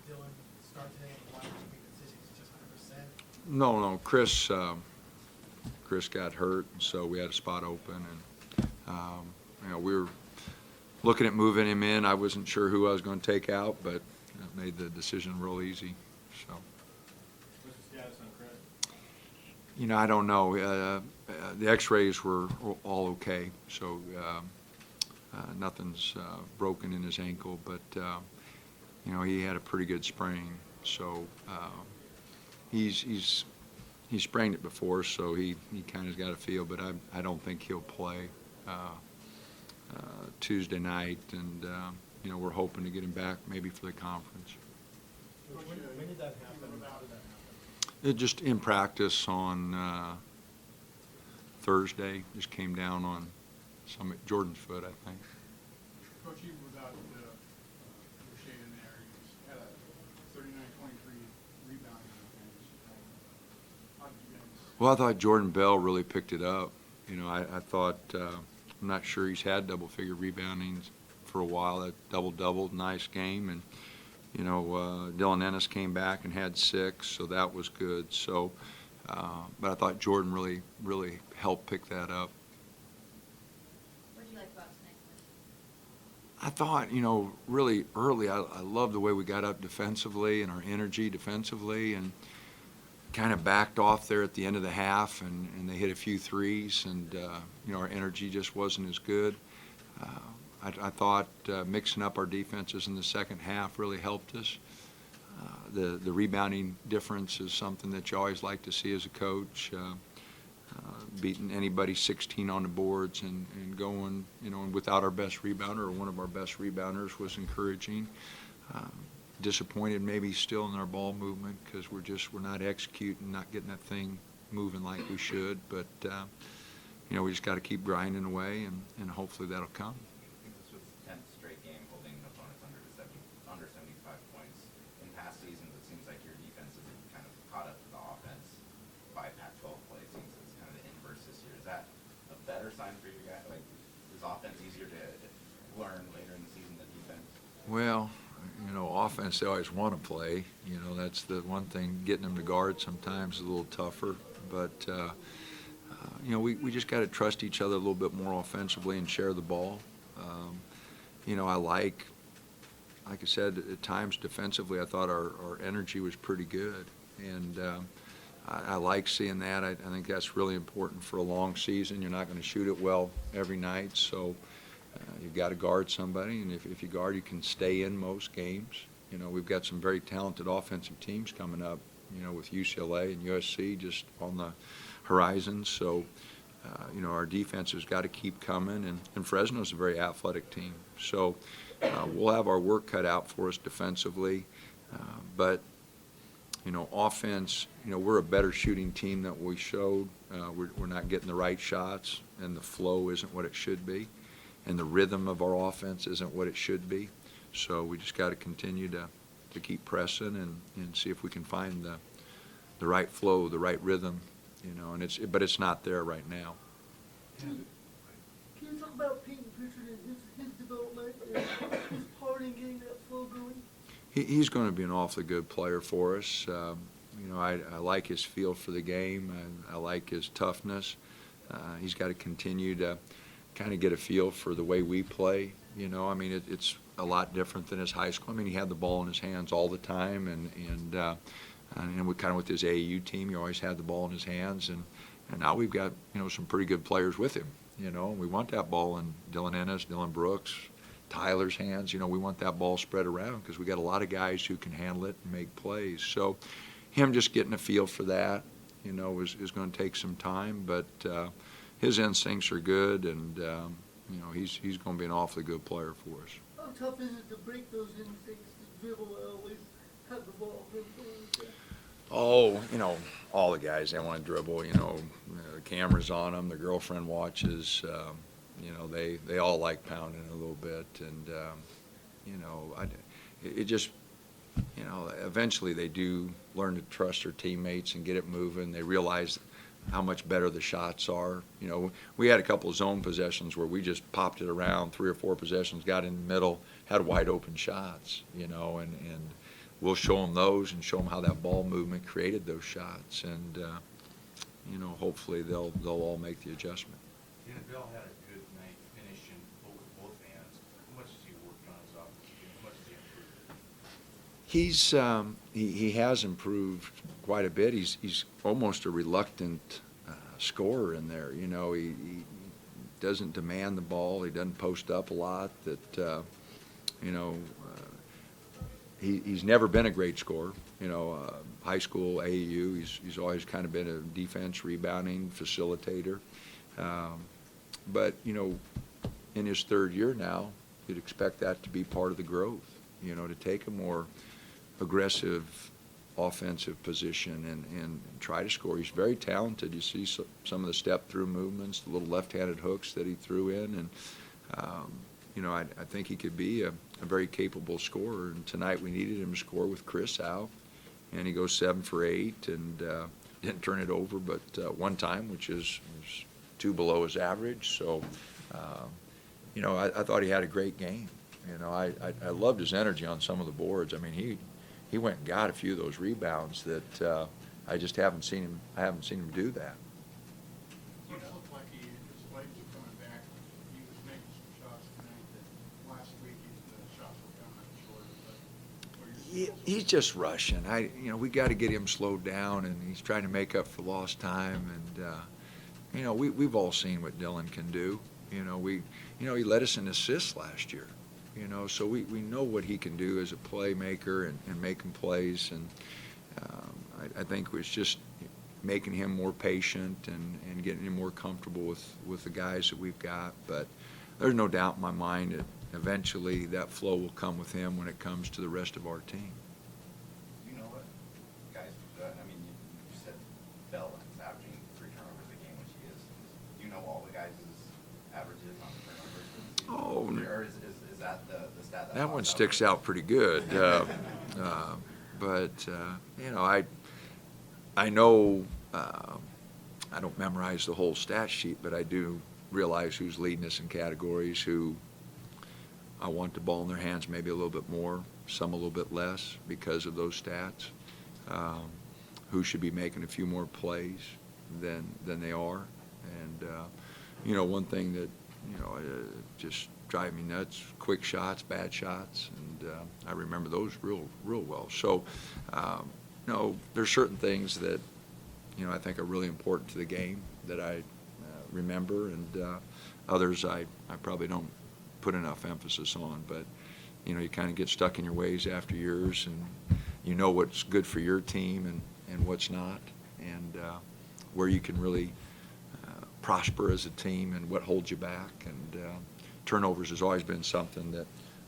Dylan start today and why did you make the decision? He's just 100%. No, Chris got hurt, so we had a spot open, and we were looking at moving him in. I wasn't sure who I was going to take out, but it made the decision real easy. So. What's the status on Chris? I don't know. The X-rays were all okay, so nothing's broken in his ankle, but he had a pretty good sprain. So he's sprained it before, so he kind of got a feel, but I don't think he'll play Tuesday night, and we're hoping to get him back maybe for the conference. When did that happen? How did that happen? It just in practice on Thursday, just came down on Jordan's foot, I think. Coach, even without O'Shea in there, he had a 39-23 rebound advantage. How did you guys? Well, I thought Jordan Bell really picked it up. I thought, I'm not sure he's had double-figure rebounding for a while. That double-double, nice game. And, Dylan Ennis came back and had 6, so that was good. So, but I thought Jordan really helped pick that up. What did you like about tonight's match? I thought, really early, I loved the way we got up defensively and our energy defensively, and kind of backed off there at the end of the half, and they hit a few threes, and our energy just wasn't as good. I thought mixing up our defenses in the second half really helped us. The rebounding difference is something that you always like to see as a coach. Beating anybody 16 on the boards and going, and without our best rebounder or one of our best rebounders was encouraging. Disappointed maybe still in our ball movement because we're not executing, not getting that thing moving like we should. But we just got to keep grinding away, and hopefully that'll come. I think this was the 10th straight game holding opponents under 75 points. In past seasons, it seems like your defense has kind of caught up to the offense by Pac-12 play. It seems it's kind of the inverse this year. Is that a better sign for you guys? Like, is offense easier to learn later in the season than defense? Well, offense they always want to play. That's the one thing. Getting them to guard sometimes is a little tougher. But, we just got to trust each other a little bit more offensively and share the ball. I like I said, at times defensively I thought our energy was pretty good. And I like seeing that. I think that's really important for a long season. You're not going to shoot it well every night, so you've got to guard somebody, and if you guard, you can stay in most games. We've got some very talented offensive teams coming up, with UCLA and USC just on the horizon. So, our defense has got to keep coming, and Fresno's a very athletic team. So we'll have our work cut out for us defensively, but offense, we're a better shooting team than we showed. We're not getting the right shots, and the flow isn't what it should be, and the rhythm of our offense isn't what it should be. So we just got to continue to keep pressing and see if we can find the right flow, the right rhythm, but it's not there right now. Can you talk about Peyton Pritchard and his development and his part in getting that flow going? He's going to be an awfully good player for us. I like his feel for the game. I like his toughness. He's got to continue to kind of get a feel for the way we play. It's a lot different than his high school. He had the ball in his hands all the time, and we kind of with his AAU team, he always had the ball in his hands, and now we've got some pretty good players with him. We want that ball in Dylan Ennis, Dylan Brooks, Tyler's hands. We want that ball spread around because we got a lot of guys who can handle it and make plays. So him just getting a feel for that, is going to take some time, but his instincts are good, and he's going to be an awfully good player for us. How tough is it to break those instincts, to dribble always, have the ball? Oh, all the guys, they want to dribble, the camera's on them, the girlfriend watches, they all like pounding a little bit, and, it just, eventually they do learn to trust their teammates and get it moving. They realize how much better the shots are. We had a couple of zone possessions where we just popped it around, 3 or 4 possessions, got in the middle, had wide open shots, and we'll show them those and show them how that ball movement created those shots. And, you know, hopefully they'll all make the adjustment. Bell had a good night finishing both hands. How much has he worked on his offensive game? How much has he improved? He has improved quite a bit. He's almost a reluctant scorer in there. You know, he doesn't demand the ball. He doesn't post up a lot. You know, he's never been a great scorer. You know, high school, AAU, he's always kind of been a defense, rebounding, facilitator. But, you know, in his third year now, you'd expect that to be part of the growth, you know, to take a more aggressive offensive position and try to score. He's very talented. You see some of the step-through movements, the little left-handed hooks that he threw in, and you know, I think he could be a very capable scorer. And tonight we needed him to score with Chris out, and he goes 7 for 8 and didn't turn it over, but one time, which is 2 below his average. So, you know, I thought he had a great game. You know, I loved his energy on some of the boards. I mean, he went and got a few of those rebounds that I just haven't seen him. I haven't seen him do that. It looked like his legs were coming back. He was making some shots tonight that last week the shots were coming short. But He's just rushing. You know, we got to get him slowed down, and he's trying to make up for lost time. And you know, we've all seen what Dylan can do. You know, he led us in assists last year. You know, so we know what he can do as a playmaker and making plays. And I think it's just making him more patient and getting him more comfortable with the guys that we've got. But there's no doubt in my mind that eventually that flow will come with him when it comes to the rest of our team. You know what, guys, I mean, you said Bell is averaging 3 turnovers a game, which he is. Do you know all the guys' averages on turnovers? Oh, Or is that the stat that one sticks out pretty good. But you know, I know I don't memorize the whole stat sheet, but I do realize who's leading us in categories, who I want the ball in their hands maybe a little bit more, some a little bit less because of those stats. Who should be making a few more plays than they are. And you know, one thing that, you know, just drive me nuts, quick shots, bad shots, and I remember those real well. So, you know, there's certain things that, you know, I think are really important to the game that I remember, and others I probably don't put enough emphasis on. But, you know, you kind of get stuck in your ways after years, and you know what's good for your team and what's not, and where you can really prosper as a team and what holds you back. And turnovers has always been something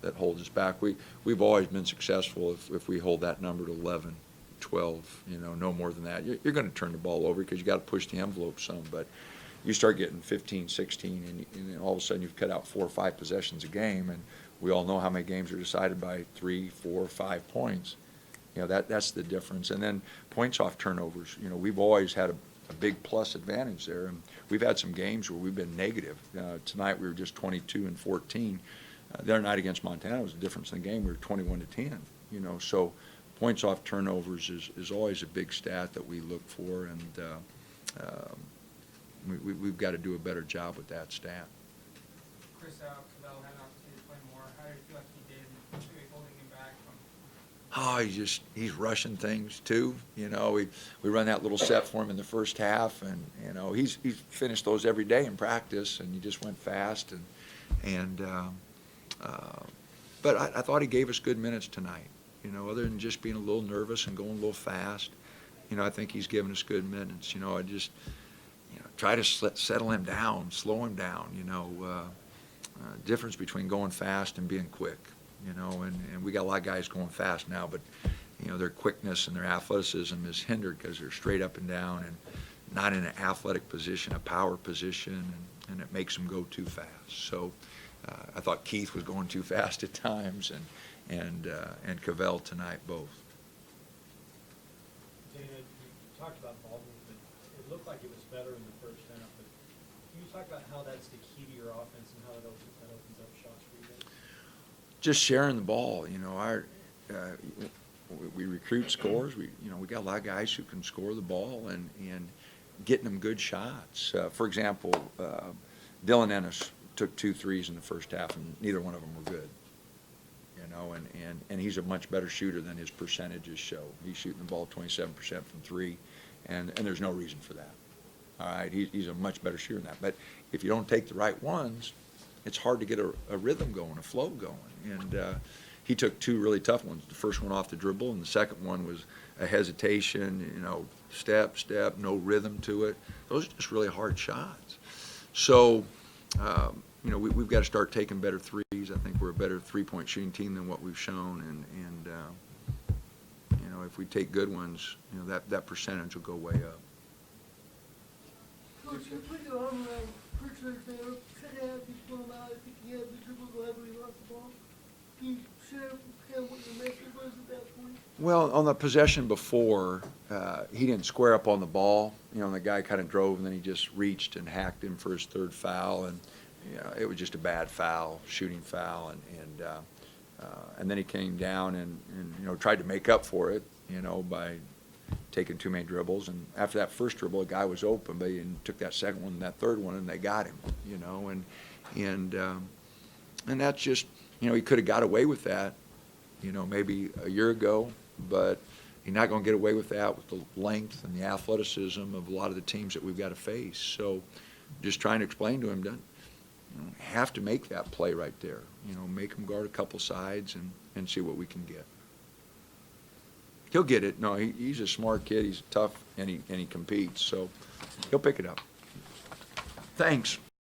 that holds us back. We've always been successful if we hold that number to 11, 12, you know, no more than that. You're going to turn the ball over because you got to push the envelope some, but you start getting 15, 16, and then all of a sudden you've cut out 4 or 5 possessions a game, and we all know how many games are decided by 3, 4, 5 points. You know, that's the difference. And then points off turnovers. You know, we've always had a big plus advantage there, and we've had some games where we've been negative. Tonight we were just 22 and 14. The other night against Montana was a difference in the game. We were 21 to 10. You know, so points off turnovers is always a big stat that we look for, and we've got to do a better job with that stat. Chris out, Cavell had an opportunity to play more. How do you feel like he did? Maybe holding him back from. Oh, he's rushing things too. You know, we run that little set for him in the first half, and you know he's finished those every day in practice, and he just went fast, but I thought he gave us good minutes tonight. You know, other than just being a little nervous and going a little fast, you know, I think he's given us good minutes. You know, I just try to settle him down, slow him down. You know, difference between going fast and being quick. You know, and we got a lot of guys going fast now, but, you know, their quickness and their athleticism is hindered because they're straight up and down and not in an athletic position, a power position, and it makes them go too fast. So I thought Keith was going too fast at times, and Cavell tonight both. Dana, you talked about ball movement. It looked like it was better in the first half, but can you talk about how that's the key to your offense and how that opens up shots for you guys? Just sharing the ball. You know, we recruit scores. We got a lot of guys who can score the ball and getting them good shots. For example, Dylan Ennis took 2 threes in the first half, and neither one of them were good. And he's a much better shooter than his percentages show. He's shooting the ball 27% from 3, and there's no reason for that. All right, he's a much better shooter than that. But if you don't take the right ones, it's hard to get a rhythm going, a flow going. And he took 2 really tough ones. The first one off the dribble, and the second one was a hesitation, step, no rhythm to it. Those are just really hard shots. So, we've got to start taking better threes. I think we're a better three-point shooting team than what we've shown. And if we take good ones, that percentage will go way up. Coach, you put your arm around Pritchard there, second half, you pull him out, I think he had the dribble go ahead when he lost the ball. Can you share kind of what your message was at that point? Well, on the possession before, he didn't square up on the ball. The guy kind of drove, and then he just reached and hacked him for his 3rd foul, and it was just a bad foul, shooting foul, and then he came down and tried to make up for it, by taking too many dribbles. And after that first dribble, the guy was open, but he took that second one and that third one, and they got him, and that's just, he could have got away with that, maybe a year ago, but he's not going to get away with that with the length and the athleticism of a lot of the teams that we've got to face. So just trying to explain to him that have to make that play right there, make him guard a couple sides and see what we can get. He'll get it. No, he's a smart kid. He's tough, and he competes, so he'll pick it up. Thanks.